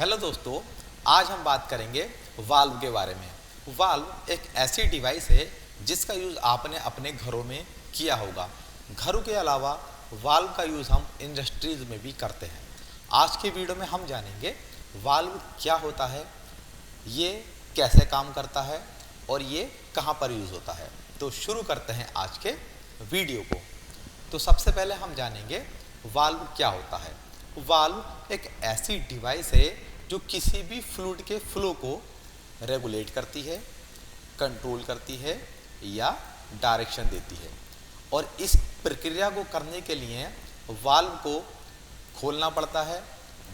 Hello दोस्तों, आज हम बात करेंगे वाल्व के बारे में। वाल्व एक ऐसी डिवाइस है जिसका यूज़ आपने अपने घरों में किया होगा। घरों के अलावा वाल्व का यूज़ हम इंडस्ट्रीज में भी करते हैं। आज के वीडियो में हम जानेंगे वाल्व क्या होता है, ये कैसे काम करता है और ये कहाँ पर यूज़ होता है। तो शुरू करते हैं आज के वीडियो को। तो सबसे पहले हम जानेंगे वाल्व क्या होता है। वाल्व एक ऐसी डिवाइस है जो किसी भी फ्लूइड के फ्लो को रेगुलेट करती है, कंट्रोल करती है या डायरेक्शन देती है। और इस प्रक्रिया को करने के लिए वाल्व को खोलना पड़ता है,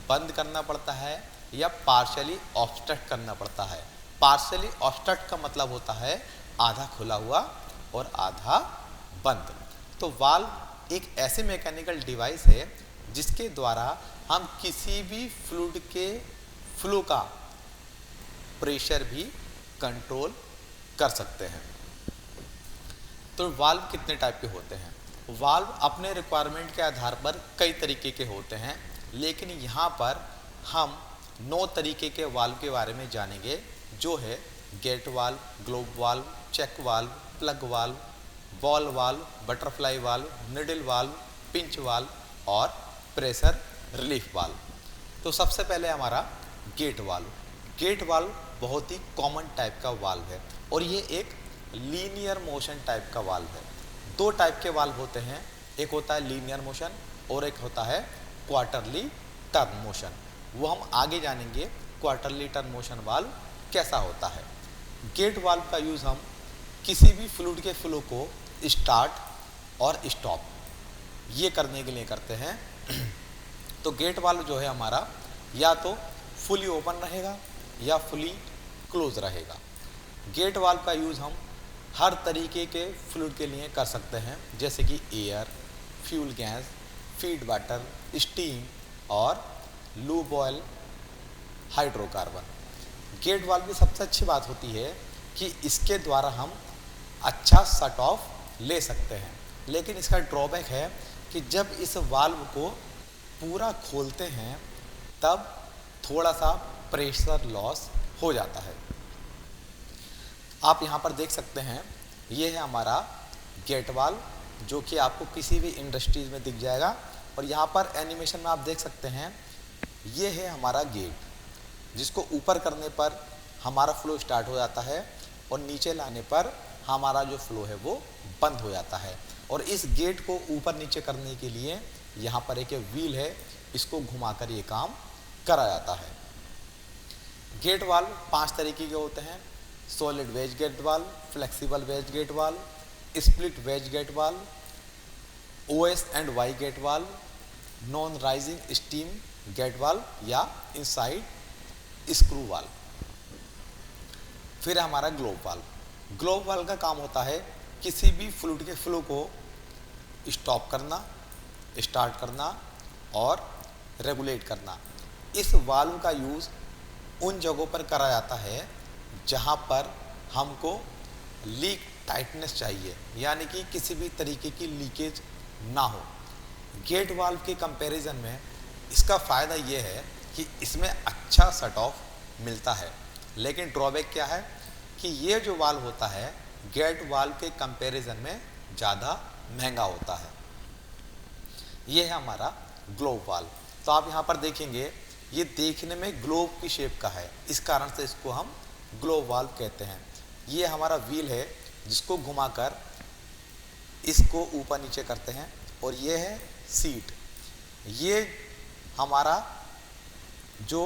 बंद करना पड़ता है या पार्शियली ऑब्स्ट्रक्ट करना पड़ता है। पार्शियली ऑब्स्ट्रक्ट का मतलब होता है आधा खुला हुआ और आधा बंद। तो वाल्व एक ऐसे मैकेनिकल डिवाइस है जिसके द्वारा हम किसी भी फ्लूइड के फ्लो का प्रेशर भी कंट्रोल कर सकते हैं। तो वाल्व कितने टाइप के होते हैं? वाल्व अपने रिक्वायरमेंट के आधार पर कई तरीके के होते हैं, लेकिन यहाँ पर हम 9 तरीके के वाल्व के बारे में जानेंगे, जो है gate valve, globe valve, check valve, plug valve, ball valve, butterfly valve, needle valve, pinch valve और प्रेशर रिलीफ वाल्व। तो सबसे पहले हमारा गेट वाल्व। गेट वाल्व बहुत ही कॉमन टाइप का वाल्व है और ये एक लीनियर मोशन टाइप का वाल्व है। 2 टाइप के वाल्व होते हैं, एक होता है लीनियर मोशन और एक होता है क्वार्टरली टर्न मोशन। वो हम आगे जानेंगे क्वार्टरली टर्न मोशन वाल्व कैसा होता है। गेट वाल्व का यूज़ हम किसी भी फ्लूइड के फ्लो को स्टार्ट और स्टॉप ये करने के लिए करते हैं। तो गेट वाल्व जो है हमारा या तो फुली ओपन रहेगा या फुली क्लोज रहेगा। गेट वाल्व का यूज़ हम हर तरीके के फ्लूइड के लिए कर सकते हैं, जैसे कि air, fuel gas, feed water, steam और lube oil, hydrocarbon. Gate valve की सबसे अच्छी बात होती है कि इसके द्वारा हम अच्छा शट ऑफ ले सकते हैं, लेकिन इसका ड्रॉबैक है कि जब इस वाल्व को पूरा खोलते हैं तब थोड़ा सा प्रेशर लॉस हो जाता है। आप यहाँ पर देख सकते हैं, ये है हमारा गेट वाल्व जो कि आपको किसी भी इंडस्ट्रीज में दिख जाएगा। और यहाँ पर एनिमेशन में आप देख सकते हैं, ये है हमारा गेट जिसको ऊपर करने पर हमारा फ्लो स्टार्ट हो जाता है और नीचे लाने पर हमारा जो फ्लो है वो बंद हो जाता है। और इस गेट को ऊपर नीचे करने के लिए यहाँ पर एक व्हील है, इसको घुमाकर ये काम करा जाता है। गेट वाल्व 5 तरीके के होते हैं: solid wedge gate valve, flexible wedge gate valve, split wedge gate valve, OS and Y gate valve, non rising stem gate valve या इनसाइड स्क्रू वाल्व। फिर हमारा ग्लोब वाल्व। ग्लोब वाल्व का काम होता है किसी भी फ्लूइड के फ्लो को स्टॉप करना, स्टार्ट करना और रेगुलेट करना। इस वाल्व का यूज़ उन जगहों पर करा जाता है जहाँ पर हमको लीक टाइटनेस चाहिए, यानी कि किसी भी तरीके की लीकेज ना हो। गेट वाल्व के कंपैरिजन में इसका फ़ायदा ये है कि इसमें अच्छा शट ऑफ मिलता है, लेकिन ड्रॉबैक क्या है कि ये जो वाल्व होता है गेट वाल्व के कंपैरिजन में ज़्यादा महंगा होता है। ये है हमारा ग्लोब वाल्व। तो आप यहाँ पर देखेंगे, ये देखने में ग्लोब की शेप का है, इस कारण से इसको हम ग्लोब वाल्व कहते हैं। ये हमारा व्हील है जिसको घुमाकर इसको ऊपर नीचे करते हैं और ये है सीट। ये हमारा जो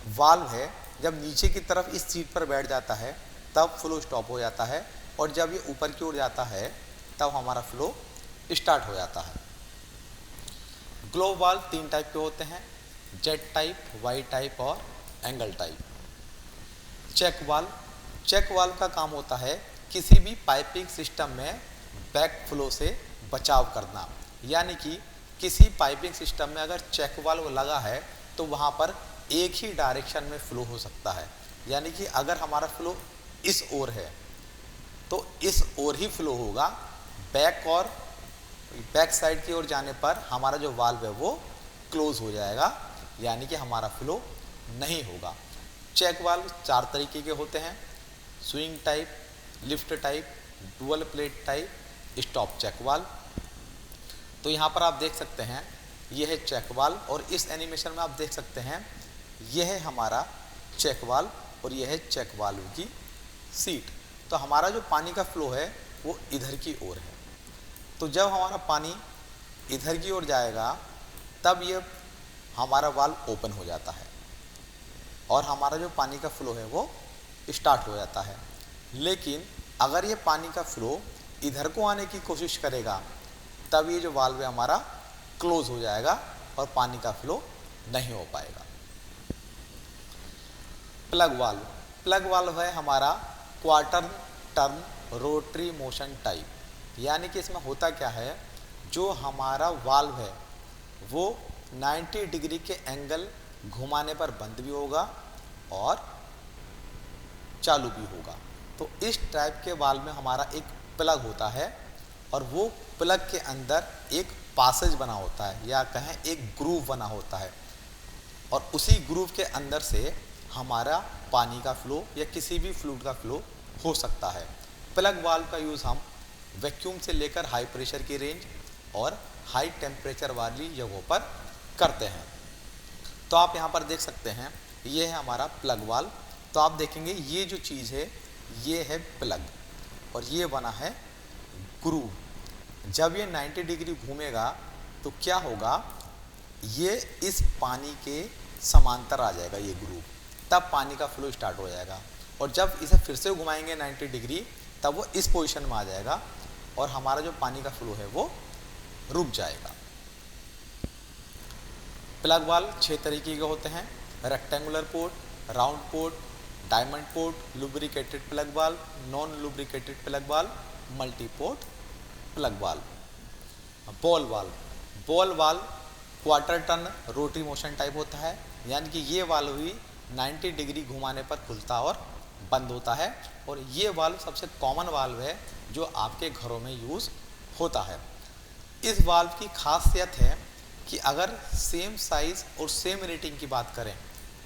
वाल्व है जब नीचे की तरफ इस सीट पर बैठ जाता है तब फ्लो स्टॉप हो जाता है, और जब ये ऊपर की ओर जाता है तब हमारा फ्लो स्टार्ट हो जाता है। ग्लोब वाल्व 3 टाइप के होते हैं: जेट टाइप, वाई टाइप और angle type. Check valve. Check valve का काम होता है किसी भी पाइपिंग सिस्टम में बैक फ्लो से बचाव करना, यानी कि किसी पाइपिंग सिस्टम में अगर चेक वाल्व लगा है तो वहाँ पर एक ही डायरेक्शन में फ्लो हो सकता है, यानी कि अगर हमारा फ्लो इस ओर है तो इस ओर ही फ्लो होगा। बैक साइड की ओर जाने पर हमारा जो वाल्व है वो क्लोज हो जाएगा यानी कि हमारा फ्लो नहीं होगा। चेक वाल्व 4 तरीके के होते हैं, swing type, lift type, dual plate type, stop cheque valve. तो यहाँ पर आप देख सकते हैं यह है चेक वाल्व, और इस एनिमेशन में आप देख सकते हैं यह है हमारा चेक वाल्व और यह है चेक वाल्व की सीट। तो हमारा जो पानी का फ्लो है वो इधर की ओर है। तो जब हमारा पानी इधर की ओर जाएगा तब ये हमारा वाल्व ओपन हो जाता है और हमारा जो पानी का फ्लो है वो स्टार्ट हो जाता है। लेकिन अगर ये पानी का फ्लो इधर को आने की कोशिश करेगा तब ये जो वाल्व है हमारा क्लोज हो जाएगा और पानी का फ्लो नहीं हो पाएगा। प्लग वाल्व, प्लग वाल्व है हमारा quarter turn rotary motion type, यानी कि इसमें होता क्या है, जो हमारा वाल्व है वो 90 डिग्री के एंगल घुमाने पर बंद भी होगा और चालू भी होगा। तो इस टाइप के वाल्व में हमारा एक प्लग होता है और वो प्लग के अंदर एक पासेज बना होता है या कहें एक ग्रूव बना होता है, और उसी ग्रूव के अंदर से हमारा पानी का फ्लो या किसी भी फ्लूइड का फ्लो हो सकता है। प्लग वाल्व का यूज़ हम वैक्यूम से लेकर हाई प्रेशर की रेंज और हाई टेम्परेचर वाली जगहों पर करते हैं। तो आप यहाँ पर देख सकते हैं ये है हमारा प्लग वाल्व। तो आप देखेंगे ये जो चीज़ है ये है प्लग और ये बना है ग्रूव। जब ये 90 डिग्री घूमेगा तो क्या होगा, ये इस पानी के समांतर आ जाएगा ये ग्रूव, तब पानी का फ्लो स्टार्ट हो जाएगा। और जब इसे फिर से घुमाएंगे 90 डिग्री तब वो इस पोजीशन में आ जाएगा और हमारा जो पानी का फ्लो है वो रुक जाएगा। प्लग वाल्व 6 तरीके के होते हैं, rectangular port, round port, diamond port, lubricated plug valve, non lubricated plug valve, multi port plug valve. Ball valve, ball valve quarter turn rotary motion type होता है, यानी कि ये वाल्व भी 90 डिग्री घुमाने पर खुलता और बंद होता है, और ये वाल्व सबसे कॉमन वाल्व है जो आपके घरों में यूज़ होता है। इस वाल्व की खासियत है कि अगर सेम साइज़ और सेम रेटिंग की बात करें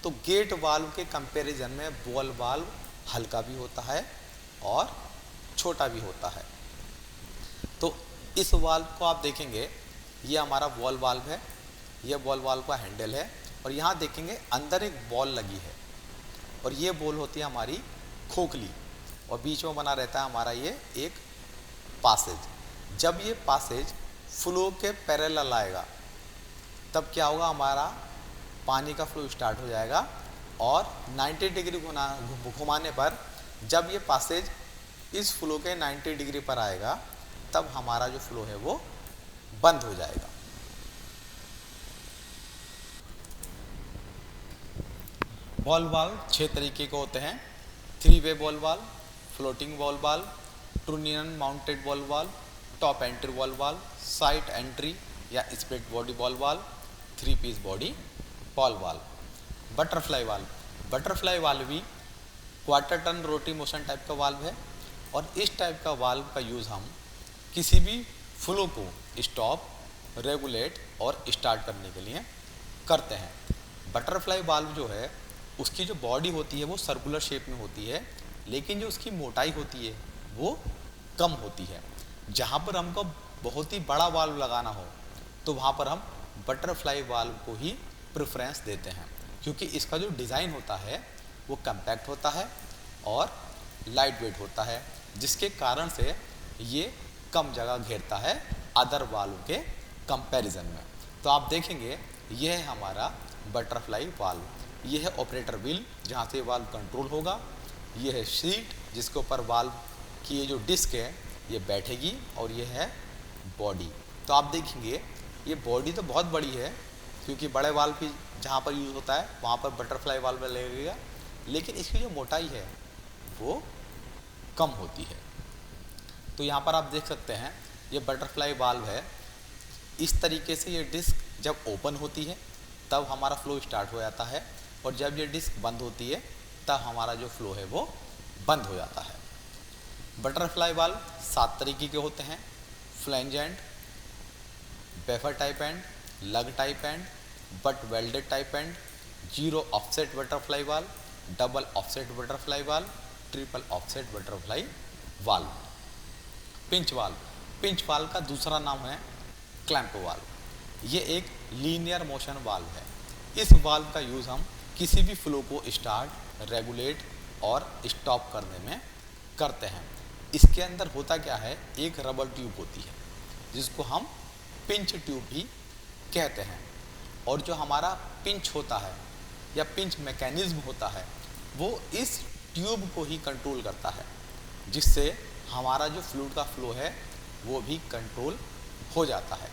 तो गेट वाल्व के कंपैरिजन में बॉल वाल्व हल्का भी होता है और छोटा भी होता है। तो इस वाल्व को आप देखेंगे ये हमारा बॉल वाल्व है, ये बॉल वाल्व का हैंडल है, और यहाँ देखेंगे अंदर एक बॉल लगी है और ये बॉल होती है हमारी खोखली, और बीच में बना रहता है हमारा ये एक पासेज। जब ये पासेज फ्लो के पैरेलल आएगा तब क्या होगा, हमारा पानी का फ्लो स्टार्ट हो जाएगा और 90 डिग्री घुमाने पर जब ये पासेज इस फ्लो के 90 डिग्री पर आएगा तब हमारा जो फ्लो है वो बंद हो जाएगा। बॉल वाल्व 6 तरीके के होते हैं, 3 way ball valve, floating ball valve, trunnion mounted ball valve, top entry ball valve, side entry या split body ball valve, 3 piece body ball valve. Butterfly valve, butterfly valve भी quarter turn rotary motion type का valve है, और इस type का valve का use हम किसी भी फ्लो को स्टॉप, रेगुलेट और स्टार्ट करने के लिए करते हैं। बटरफ्लाई वाल्व जो है उसकी जो बॉडी होती है वो सर्कुलर शेप में होती है, लेकिन जो उसकी मोटाई होती है वो कम होती है। जहाँ पर हमको बहुत ही बड़ा वाल्व लगाना हो तो वहाँ पर हम बटरफ्लाई वाल्व को ही प्रेफरेंस देते हैं, क्योंकि इसका जो डिज़ाइन होता है वो कम्पैक्ट होता है और लाइट वेट होता है, जिसके कारण से ये कम जगह घेरता है अदर वाल्व के कंपैरिजन में। तो आप देखेंगे यह है हमारा बटरफ्लाई वाल्व, ये है ऑपरेटर व्हील जहाँ से वाल्व कंट्रोल होगा, ये है सीट जिसके ऊपर वाल्व की ये जो डिस्क है ये बैठेगी, और ये है बॉडी। तो आप देखेंगे ये बॉडी तो बहुत बड़ी है, क्योंकि बड़े वाल्व की जहाँ पर यूज़ होता है वहाँ पर बटरफ्लाई वाल्व लगेगा, लेकिन इसकी जो मोटाई है वो कम होती है। तो यहाँ पर आप देख सकते हैं ये बटरफ्लाई वाल्व है। इस तरीके से ये डिस्क जब ओपन होती है तब हमारा फ्लो स्टार्ट हो जाता है, और जब ये डिस्क बंद होती है तब हमारा जो फ्लो है वो बंद हो जाता है। बटरफ्लाई वाल्व 7 तरीके के होते हैं, फ्लैंज एंड, बेफर टाइप एंड, लग type and, but welded type and, zero offset butterfly valve, double offset butterfly valve, triple offset butterfly valve. Pinch valve, pinch valve का दूसरा नाम है क्लैंप वाल्व। ये एक लीनियर मोशन वाल्व है। इस valve का यूज़ हम किसी भी फ्लो को स्टार्ट, रेगुलेट और स्टॉप करने में करते हैं। इसके अंदर होता क्या है, एक रबर ट्यूब होती है जिसको हम पिंच ट्यूब भी कहते हैं। और जो हमारा पिंच होता है या पिंच मैकेनिज्म होता है वो इस ट्यूब को ही कंट्रोल करता है, जिससे हमारा जो फ्लूइड का फ्लो है वो भी कंट्रोल हो जाता है।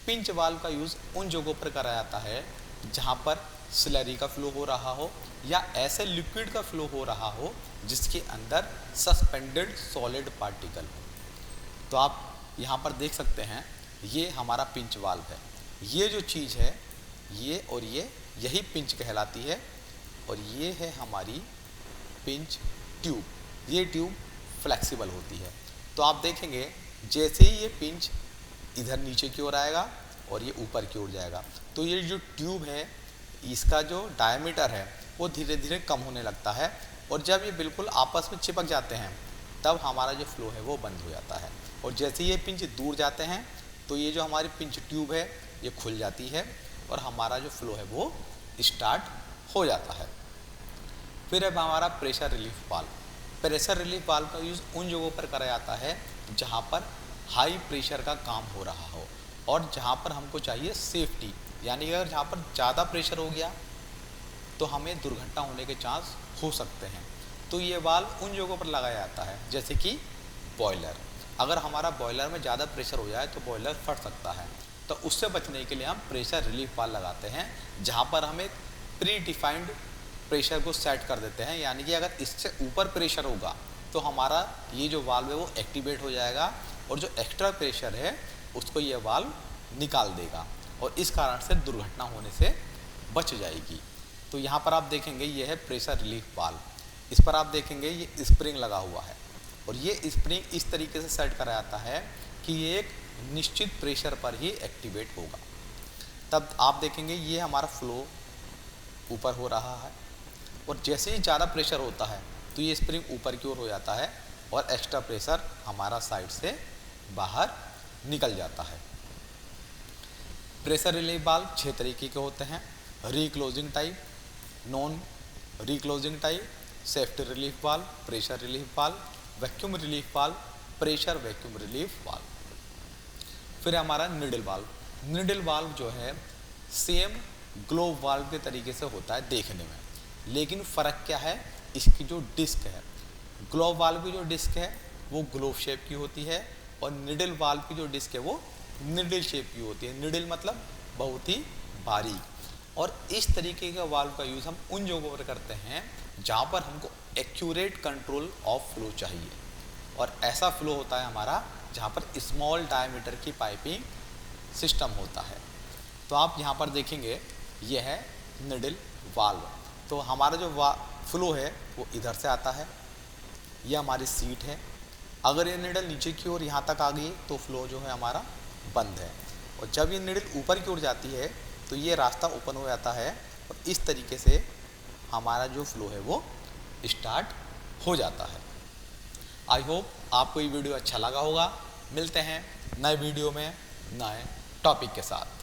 पिंच वाल्व का यूज़ उन जगहों पर करा जाता है जहाँ पर स्लरी का फ्लो हो रहा हो या ऐसे लिक्विड का फ्लो हो रहा हो जिसके अंदर सस्पेंडेड सॉलिड पार्टिकल हो। तो आप यहाँ पर देख सकते हैं ये हमारा पिंच वाल्व है। ये जो चीज़ है ये और ये यही पिंच कहलाती है और ये है हमारी पिंच ट्यूब। ये ट्यूब फ्लेक्सिबल होती है। तो आप देखेंगे जैसे ही ये पिंच इधर नीचे की ओर आएगा और ये ऊपर की ओर जाएगा तो ये जो ट्यूब है इसका जो डायमीटर है वो धीरे धीरे कम होने लगता है और जब ये बिल्कुल आपस में चिपक जाते हैं तब हमारा जो फ्लो है वो बंद हो जाता है। और जैसे ये पिंच दूर जाते हैं तो ये जो हमारी पिंच ट्यूब है ये खुल जाती है और हमारा जो फ्लो है वो स्टार्ट हो जाता है। फिर अब हमारा pressure relief valve. Pressure relief valve का यूज़ उन जगहों पर करा जाता है जहाँ पर हाई प्रेशर का काम हो रहा हो और जहाँ पर हमको चाहिए सेफ्टी, यानी अगर जहाँ पर ज़्यादा प्रेशर हो गया तो हमें दुर्घटना होने के चांस हो सकते हैं। तो ये वाल्व उन जगहों पर लगाया जाता है जैसे कि बॉयलर। अगर हमारा बॉयलर में ज़्यादा प्रेशर हो जाए तो बॉयलर फट सकता है, तो उससे बचने के लिए हम प्रेशर रिलीफ वाल्व लगाते हैं जहाँ पर हम एक प्री डिफाइंड प्रेशर को सेट कर देते हैं, यानी कि अगर इससे ऊपर प्रेशर होगा तो हमारा ये जो वाल्व है वो एक्टिवेट हो जाएगा और जो एक्स्ट्रा प्रेशर है उसको ये वाल्व निकाल देगा और इस कारण से दुर्घटना होने से बच जाएगी। तो यहाँ पर आप देखेंगे ये है प्रेशर रिलीफ वाल्व। इस पर आप देखेंगे ये स्प्रिंग लगा हुआ है और ये स्प्रिंग इस तरीके से सेट करा जाता है कि ये एक निश्चित प्रेशर पर ही एक्टिवेट होगा। तब आप देखेंगे ये हमारा फ्लो ऊपर हो रहा है और जैसे ही ज़्यादा प्रेशर होता है तो ये स्प्रिंग ऊपर की ओर हो जाता है और एक्स्ट्रा प्रेशर हमारा साइड से बाहर निकल जाता है। प्रेशर रिलीफ वाल्व 6 तरीके के होते हैं, reclosing type, non reclosing type, safety relief valve, pressure relief valve, vacuum relief valve, pressure vacuum relief valve. फिर हमारा निडल वाल्व। निडल वाल्व जो है सेम ग्लोब वाल्व के तरीके से होता है देखने में, लेकिन फ़र्क क्या है, इसकी जो डिस्क है, ग्लोब वाल्व की जो डिस्क है वो ग्लोब शेप की होती है और निडल वाल्व की जो डिस्क है वो निडल शेप की होती है। निडल मतलब बहुत ही बारीक। और इस तरीके के वाल्व का यूज़ हम उन जगहों पर करते हैं जहाँ पर हमको एक्यूरेट कंट्रोल ऑफ फ्लो चाहिए और ऐसा फ्लो होता है हमारा जहाँ पर स्मॉल डायमीटर की पाइपिंग सिस्टम होता है। तो आप यहाँ पर देखेंगे ये है निडल वाल्व। तो हमारा जो फ्लो है वो इधर से आता है, ये हमारी सीट है। अगर ये निडल नीचे की ओर यहाँ तक आ गई तो फ्लो जो है हमारा बंद है और जब ये निडल ऊपर की ओर जाती है तो ये रास्ता ओपन हो जाता है और इस तरीके से हमारा जो फ्लो है वो स्टार्ट हो जाता है। आई होप आपको ये वीडियो अच्छा लगा होगा। मिलते हैं नए वीडियो में नए टॉपिक के साथ।